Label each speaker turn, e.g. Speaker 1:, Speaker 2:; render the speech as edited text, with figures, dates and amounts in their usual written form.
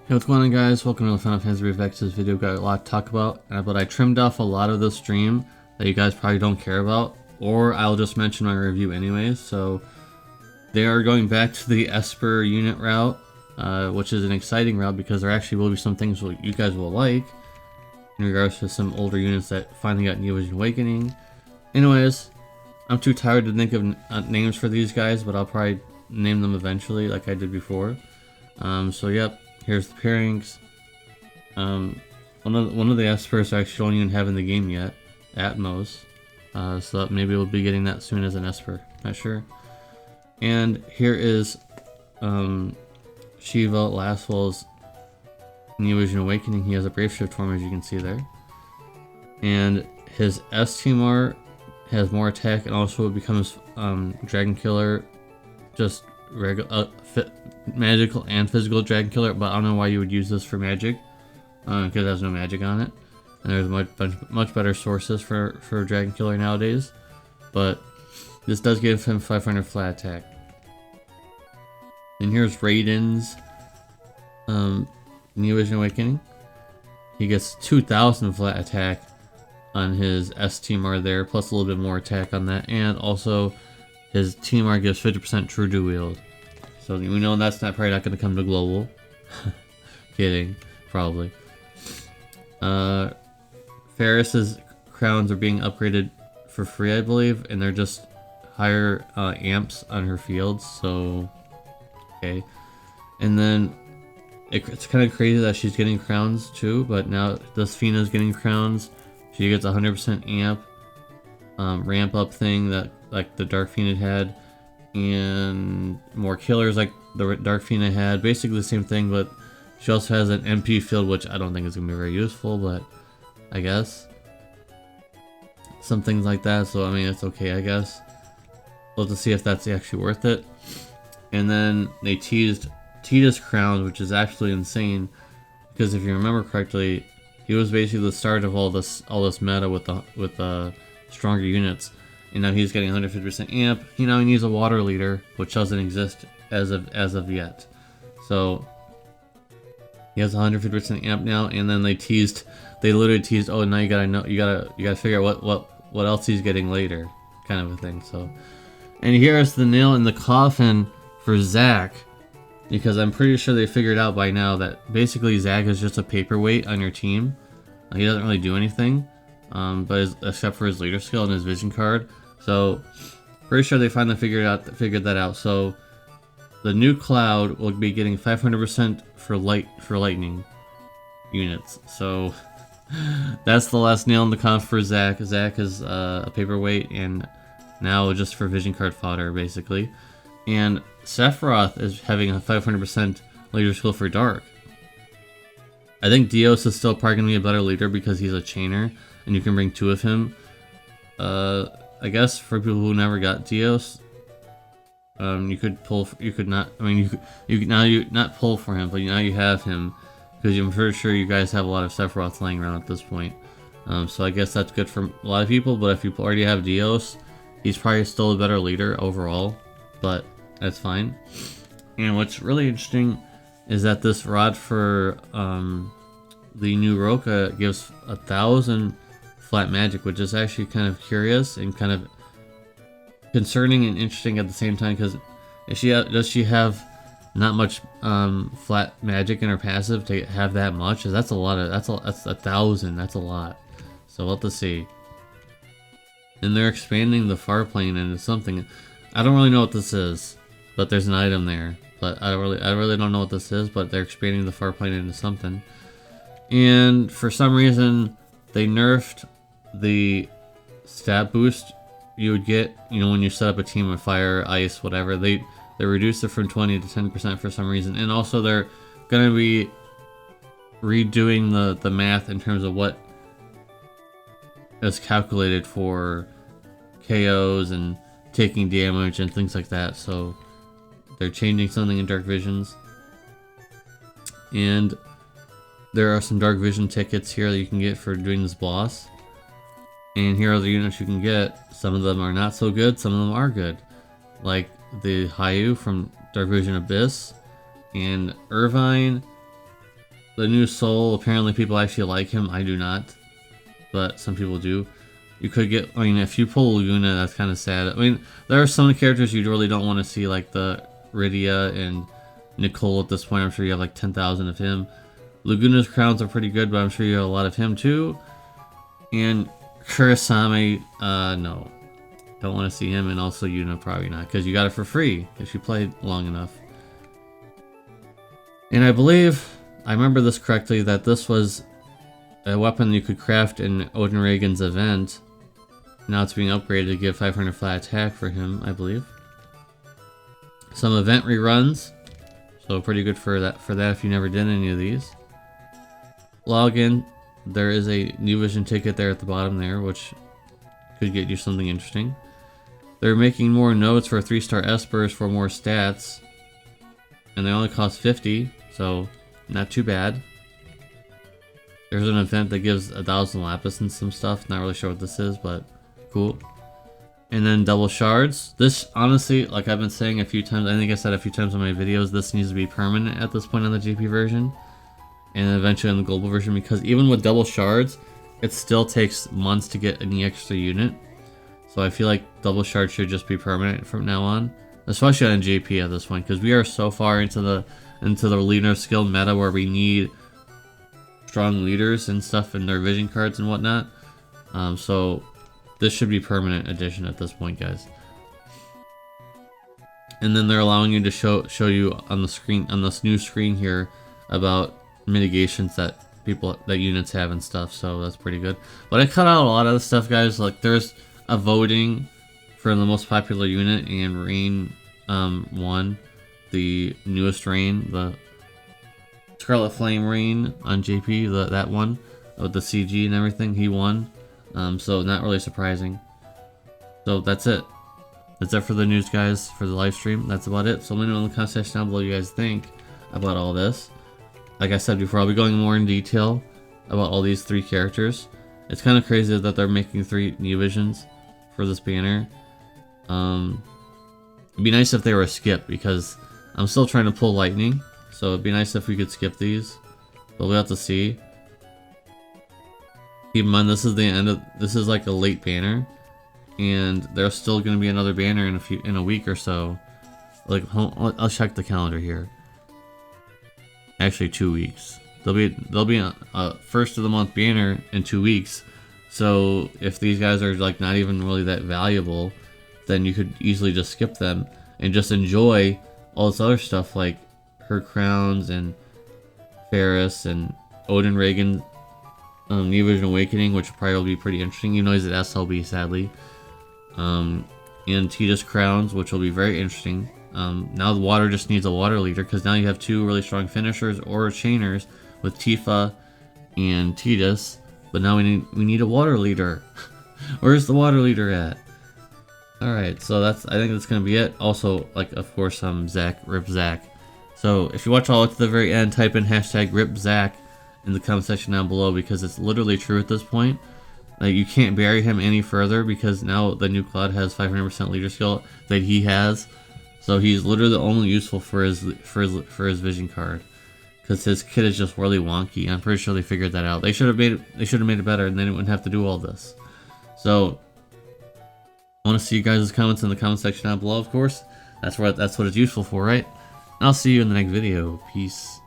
Speaker 1: Hey, what's going on, guys? Welcome to the Final Fantasy Review. This video got a lot to talk about, but I trimmed off a lot of the stream that you guys probably don't care about, or I'll just mention my review anyways. So they are going back to the Esper unit route, which is an exciting route because there actually will be some things you guys will like in regards to some older units that finally got New Vision Awakening. Anyways, I'm too tired to think of names for these guys, but I'll probably name them eventually like I did before. So yep. Here's the pairings. One of the Espers I actually don't even have in the game yet, at most. So maybe we'll be getting that soon as an Esper. Not sure. And here is Shiva Laswell's New Vision Awakening. He has a Brave Shift form, as you can see there. And his S-Teamar has more attack and also becomes Dragon Killer, just magical and physical Dragon Killer, but I don't know why you would use this for magic, because it has no magic on it, and there's much better sources for Dragon Killer nowadays. But this does give him 500 flat attack. And here's Raiden's New Vision Awakening. He gets 2,000 flat attack on his S-Teamar there, plus a little bit more attack on that, and also his Teamar gives 50% True Do Wield. So we know that's probably not going to come to global. Kidding, probably. Ferris's crowns are being upgraded for free, I believe, and they're just higher amps on her fields. So, okay. And then it's kind of crazy that she's getting crowns too, but now this Fina's getting crowns. She gets 100% amp ramp up thing that like the Dark Fiend had. And more killers like the Dark Fiend had. Basically the same thing, but she also has an MP field, which I don't think is going to be very useful, but I guess. Some things like that, so I mean, it's okay, I guess. We'll have to see if that's actually worth it. And then they teased TIDUS crowns, which is actually insane, because if you remember correctly, he was basically the start of all this meta with the stronger units. And now he's getting 150% amp. He needs a water leader, which doesn't exist as of yet. So he has 150% amp now, and then they literally teased, oh, now you gotta figure out what else he's getting later, kind of a thing. So, and here's the nail in the coffin for Zack, because I'm pretty sure they figured out by now that basically Zack is just a paperweight on your team. He doesn't really do anything, except for his leader skill and his vision card. So, pretty sure they finally figured that out. So, the new Cloud will be getting 500% for lightning units. So, that's the last nail in the coffin for Zack. Zack is a paperweight, and now just for vision card fodder, basically. And Sephiroth is having a 500% leader skill for Dark. I think Deus is still probably going to be a better leader because he's a chainer, and you can bring two of him. I guess for people who never got Deus, you could not pull for him, but now you have him, because I'm pretty sure you guys have a lot of Sephiroths laying around at this point. So I guess that's good for a lot of people, but if you already have Deus, he's probably still a better leader overall, but that's fine. And what's really interesting is that this rod for the new Roka gives 1,000 flat magic, which is actually kind of curious and kind of concerning and interesting at the same time, because does she have not much flat magic in her passive to have that much? That's a lot. That's 1,000. That's a lot. So we'll have to see. And they're expanding the Farplane into something. I don't really know what this is, but there's an item there. But I really don't know what this is, but they're expanding the Farplane into something. And for some reason, they nerfed the stat boost you would get, when you set up a team of fire, ice, whatever. They reduced it from 20 to 10% for some reason. And also they're going to be redoing the math in terms of what is calculated for KOs and taking damage and things like that. So they're changing something in Dark Visions. And there are some Dark Vision tickets here that you can get for doing this boss. And here are the units you can get. Some of them are not so good, some of them are good. Like the Hayu from Dark Vision Abyss, and Irvine, the new Soul, apparently people actually like him. I do not, but some people do. You could get, I mean, if you pull Laguna, that's kind of sad. I mean, there are some characters you really don't want to see, like the Rydia and Nicole at this point. I'm sure you have like 10,000 of him. Laguna's crowns are pretty good, but I'm sure you have a lot of him too. And Kurasame, no. Don't want to see him, and also Yuna, probably not, because you got it for free if you played long enough. And I believe, I remember this correctly, that this was a weapon you could craft in Odin Reagan's event. Now it's being upgraded to give 500 flat attack for him, I believe. Some event reruns, so pretty good for that if you never did any of these. Login, there is a New Vision ticket there at the bottom there, which could get you something interesting. They're making more notes for 3-star Espers for more stats, and they only cost 50, so not too bad. There's an event that gives 1,000 lapis and some stuff. Not really sure what this is, but cool. And then double shards. This, honestly, like I've been saying a few times, I think I said a few times in my videos, this needs to be permanent at this point on the GP version, and eventually on the global version, because even with double shards, it still takes months to get any extra unit. So I feel like double shards should just be permanent from now on, especially on JP at this point, because we are so far into the leader skill meta where we need strong leaders and stuff in their vision cards and whatnot. So this should be permanent addition at this point, guys. And then they're allowing you to show you on the screen, on this new screen here, about mitigations that units have and stuff. So that's pretty good. But I cut out a lot of the stuff, guys. Like there's a voting for the most popular unit, and Rain won the newest Rain, the Scarlet Flame Rain on JP, that one with the CG and everything. He won. So not really surprising. So that's it. That's it for the news, guys, for the live stream. That's about it. So let me know in the comment section down below what you guys think about all this. Like I said before, I'll be going more in detail about all these 3 characters. It's kind of crazy that they're making 3 new visions for this banner. It'd be nice if they were skipped, because I'm still trying to pull Lightning. So it'd be nice if we could skip these. But we'll have to see. Keep in mind, this is the end of, this is like a late banner, and there's still going to be another banner in a week or so. Like, I'll check the calendar here. Actually, 2 weeks. There'll be a first of the month banner in 2 weeks. So if these guys are like not even really that valuable, then you could easily just skip them and just enjoy all this other stuff like her crowns and Ferris and Odin Reagan. New Vision Awakening, which probably will be pretty interesting, even though he's at SLB, sadly. And Titus Crowns, which will be very interesting. Now the water just needs a water leader, because now you have 2 really strong finishers or chainers with Tifa and Titus. But now we need a water leader. Where's the water leader at? Alright, so I think that's gonna be it. Also, like, of course, Zach, Rip Zach. So if you watch all the way to the very end, type in hashtag Rip Zach in the comment section down below, because it's literally true at this point. Like, you can't bury him any further, because now the new Cloud has 500% leader skill that he has. So he's literally only useful for his vision card, because his kit is just really wonky. I'm pretty sure they figured that out. They should have made it better, and then it wouldn't have to do all this. So I want to see you guys' comments in the comment section down below, of course. That's what it's useful for, right? And I'll see you in the next video. Peace.